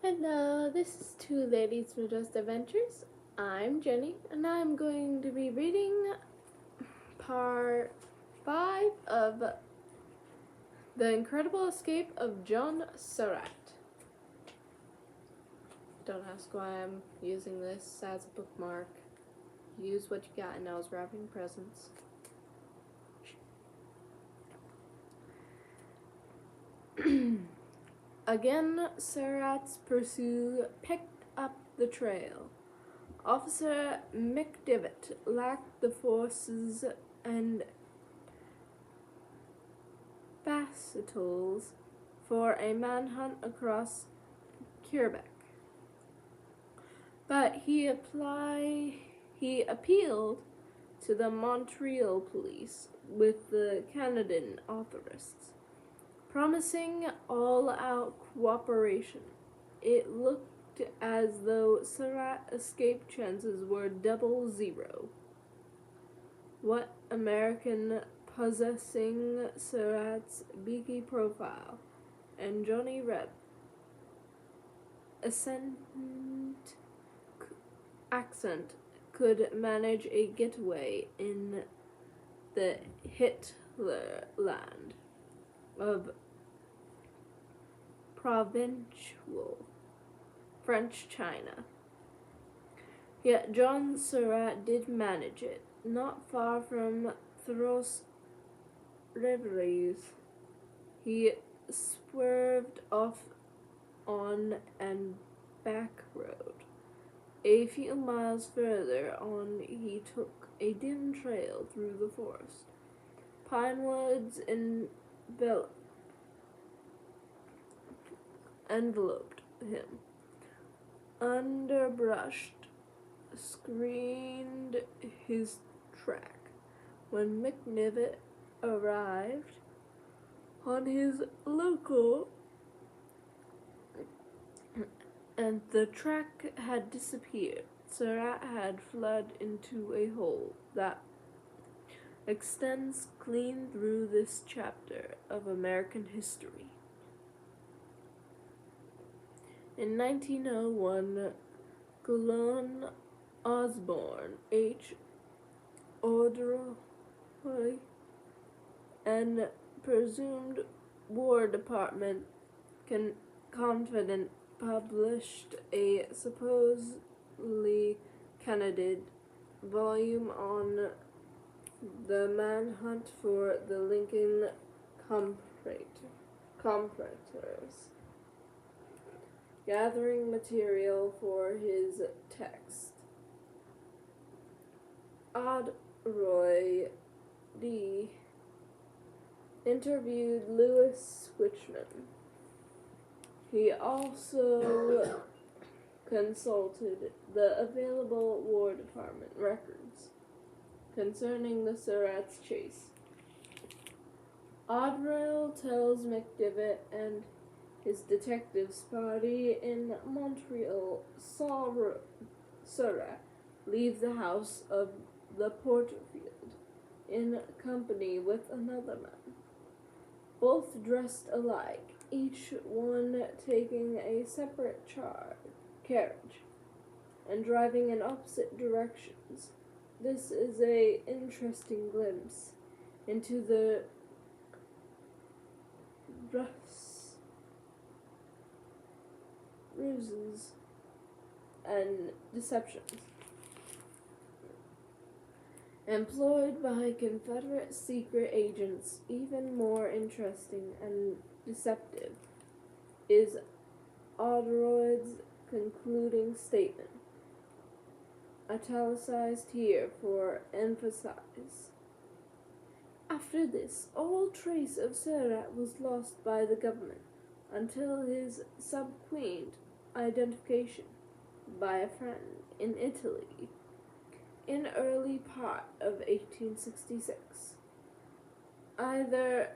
Hello, this is Two Ladies for Just Adventures. I'm Jenny, and I'm going to be reading part 5 of The Incredible Escape of John Surratt. Don't ask why I'm using this as a bookmark. Use what you got, and I was wrapping presents. Again, Surratt's pursuit picked up the trail. Officer McDivitt lacked the forces and facilities for a manhunt across Quebec, but he appealed to the Montreal police with the Canadian authorities, promising all-out cooperation. It looked as though Surratt escape chances were 0. What American possessing Surratt's beaky profile and Johnny Reb accent could manage a getaway in the Hitlerland of provincial French China. Yet John Surratt did manage it, not far from Thros Riveries. He swerved off on and back road. A few miles further on he took a dim trail through the forest. Pine woods enveloped him. Underbrush screened his track. When McDivitt arrived on his local and the track had disappeared, Surratt had fled into a hole that extends clean through this chapter of American history. In 1901, Glenn Osborne, H. Oldroy, and presumed War Department confidant published a supposedly candid volume on the manhunt for the Lincoln compradors, gathering material for his text. Oldroy D. interviewed Louis Switchman. He also consulted the available War Department records concerning the Surratt's chase. Oldroy tells McDivitt and his detectives party in Montreal saw Surratt leave the house of the Porterfield in company with another man, both dressed alike, each one taking a separate carriage and driving in opposite directions. This is an interesting glimpse into the ruses and deceptions employed by Confederate secret agents. Even more interesting and deceptive is Oldroyd's concluding statement, italicized here for emphasis. After this, all trace of Surratt was lost by the government until his subsequent identification by a friend in Italy in early part of 1866. Either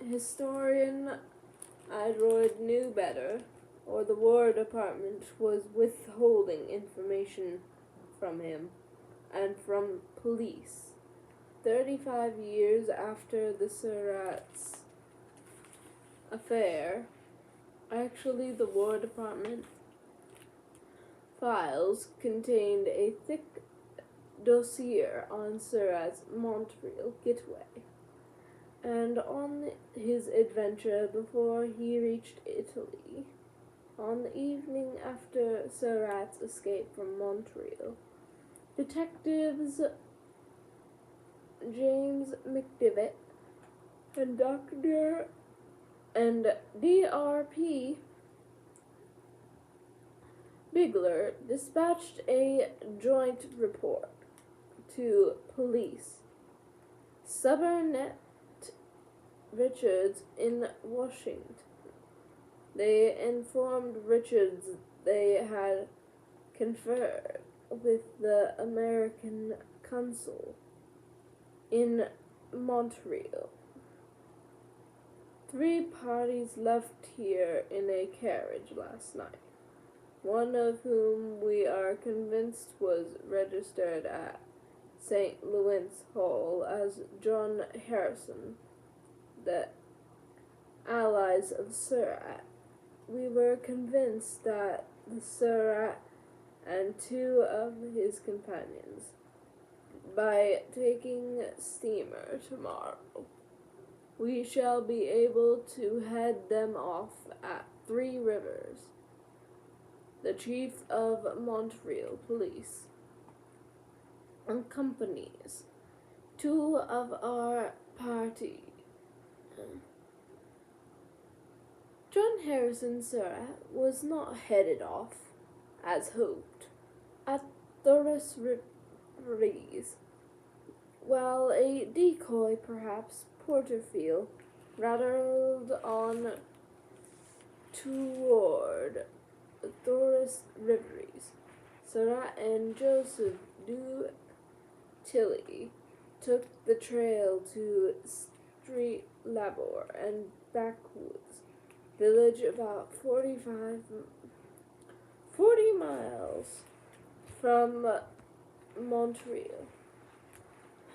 historian Oldroyd knew better, or the War Department was withholding information from him and from police. 35 years after the Surratt's affair, Actually, the War Department files contained a thick dossier on Surratt's Montreal getaway, and on his adventure before he reached Italy. On the evening after Surratt's escape from Montreal, detectives James McDivitt and D.R.P. Bigler dispatched a joint report to police Surratt Richards in Washington. They informed Richards they had conferred with the American consul in Montreal. 3 parties left here in a carriage last night, one of whom we are convinced was registered at St. Louis Hall as John Harrison, the allies of Surratt. We were convinced that the Surratt and 2 of his companions, by taking steamer tomorrow, we shall be able to head them off at 3 Rivers. The chief of Montreal police accompanies 2 of our party. John Harrison Surratt was not headed off, as hoped, at Thoris Rees, while a decoy, perhaps Porterfield, rattled on toward Thoris Reveries. Surratt and Joseph Du Tilly took the trail to Street Labor and Backwoods village about 40 miles from Montreal.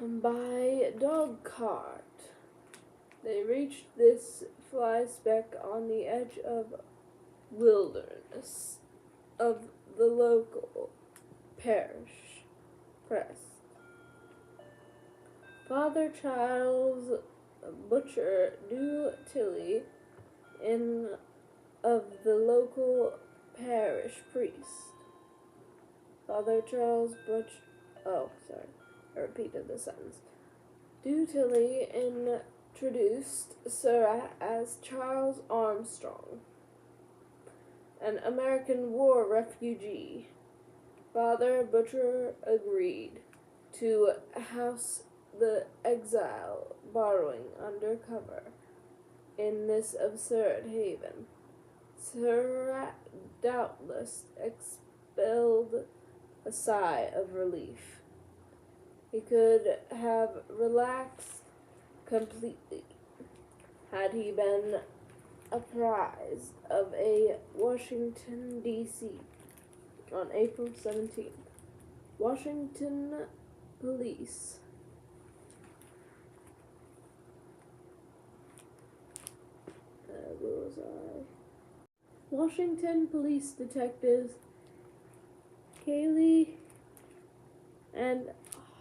By dog cart, they reached this fly speck on the edge of wilderness of the local parish press. Father Charles Butcher Du Tilly, of the local parish priest. Father Charles I repeated the sentence. Du Tilly introduced Surratt as Charles Armstrong, an American war refugee. Father Butcher agreed to house the exile borrowing under cover in this absurd haven. Surratt doubtless expelled a sigh of relief. He could have relaxed completely had he been apprised of a Washington, D.C. on April 17th. Washington police Washington police detectives Cayley and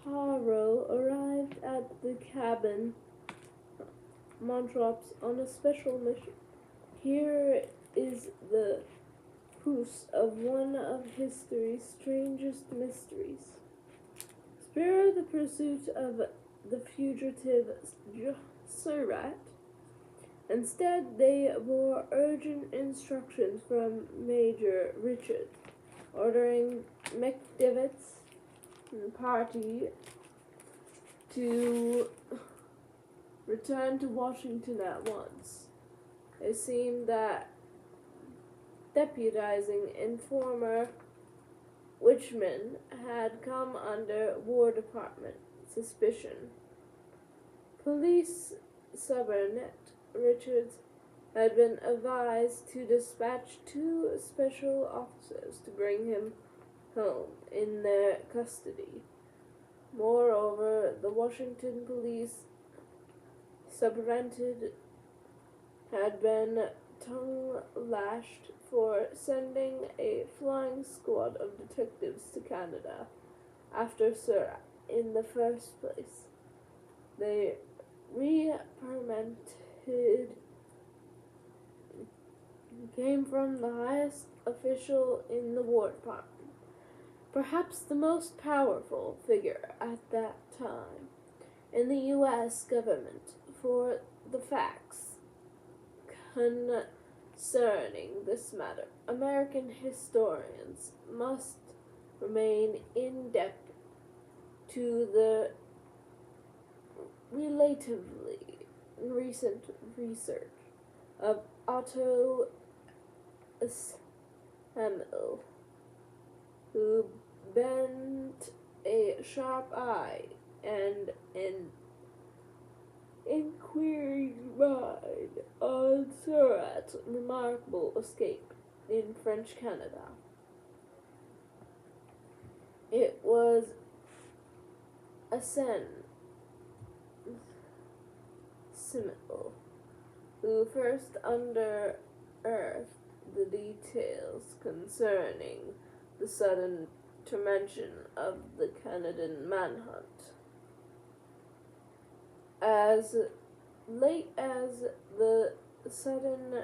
Harrow arrived at the cabin Montrops on a special mission. Here is the proofs of one of history's strangest mysteries. Spare the pursuit of the fugitive Surratt. Instead, they bore urgent instructions from Major Richard, ordering McDivitt's party to return to Washington at once. It seemed that deputizing informer Wichman had come under War Department suspicion. Police Surratt Richards had been advised to dispatch 2 special officers to bring him home in their custody. Moreover, the Washington police superintendent had been tongue-lashed for sending a flying squad of detectives to Canada after surratt in the first place. They reprimanded came from the highest official in the War Department, perhaps the most powerful figure at that time in the U.S. government, for the facts concerning this matter. American historians must remain indebted to the relatively recent research of Otto Hamill, who bent a sharp eye and an inquiring mind on Surratt's remarkable escape in French Canada. It was a Simil, who first unearthed the details concerning the sudden termination of the Canadian manhunt. As late as the sudden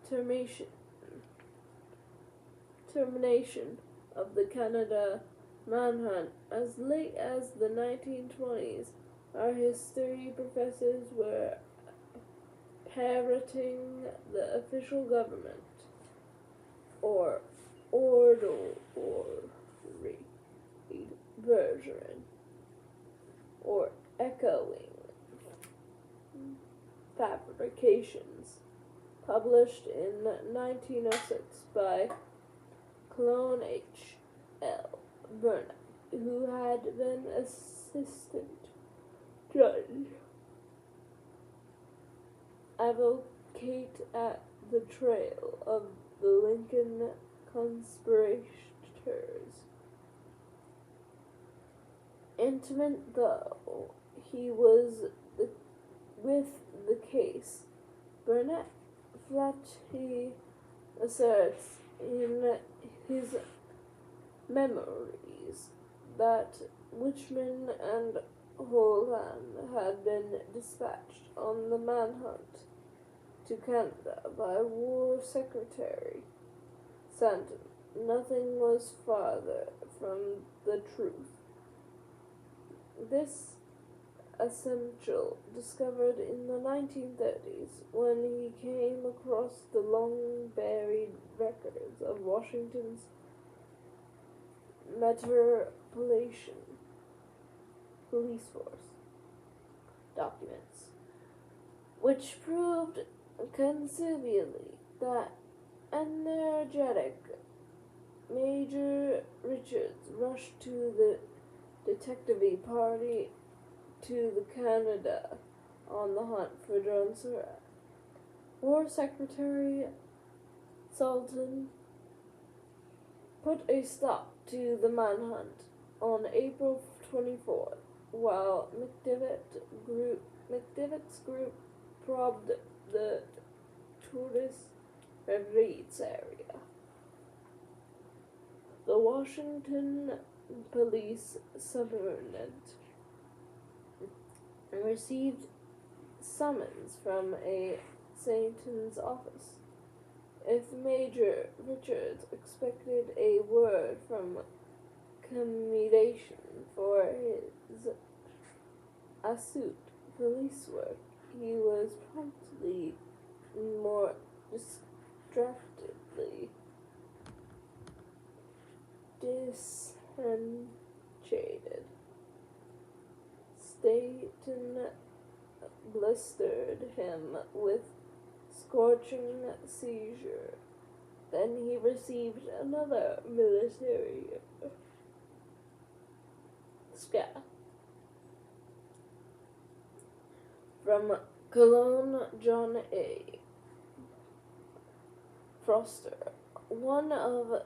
termination of the Canada manhunt, as late as the 1920s, our history professors were parroting the official government, or version, or echoing fabrications published in 1906 by Clone H. L. Burnett, who had been assistant judge advocate at the trial of the Lincoln conspirators. Intimate though he was with the case, Burnett flatly asserts in his memories that Richmond and Holland had been dispatched on the manhunt to Canada by War Secretary Stanton. Nothing was farther from the truth. This essential discovered in the 1930s when he came across the long-buried records of Washington's Metropolitan Police Force documents, which proved conclusively that energetic Major Richards rushed to the detective party to the Canada on the hunt for John Surratt. War Secretary Sultan put a stop to the manhunt on April 24th, while McDivitt's group probed the tourist retreats area. The Washington police subordinate received summons from a Stanton's office. If Major Richards expected a word from commendation for his astute police work, he was promptly more distractedly disenchanted. Stanton blistered him with scorching seizure. Then he received another military scat from Colonel John A. Foster, one of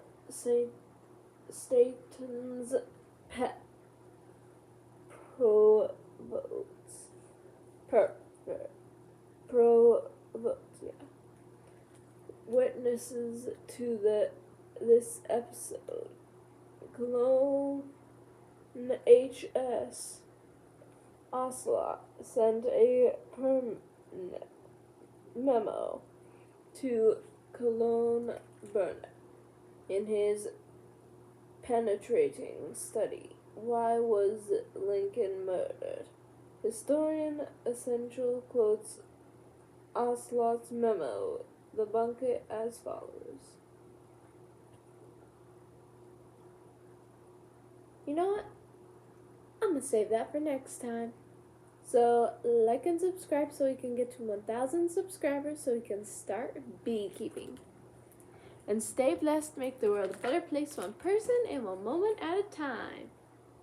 Stanton's pet provosts, witnesses to this episode. Cologne HS Ocelot sent a memo to Cologne Burnett in his penetrating study, Why Was Lincoln Murdered? Historian Essential quotes Ocelot's memo, debunk it as follows. You know what? I'm gonna save that for next time. So, like and subscribe so we can get to 1,000 subscribers so we can start beekeeping. And stay blessed, make the world a better place one person and one moment at a time.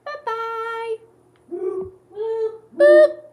Bye-bye! Boop, boop, boop.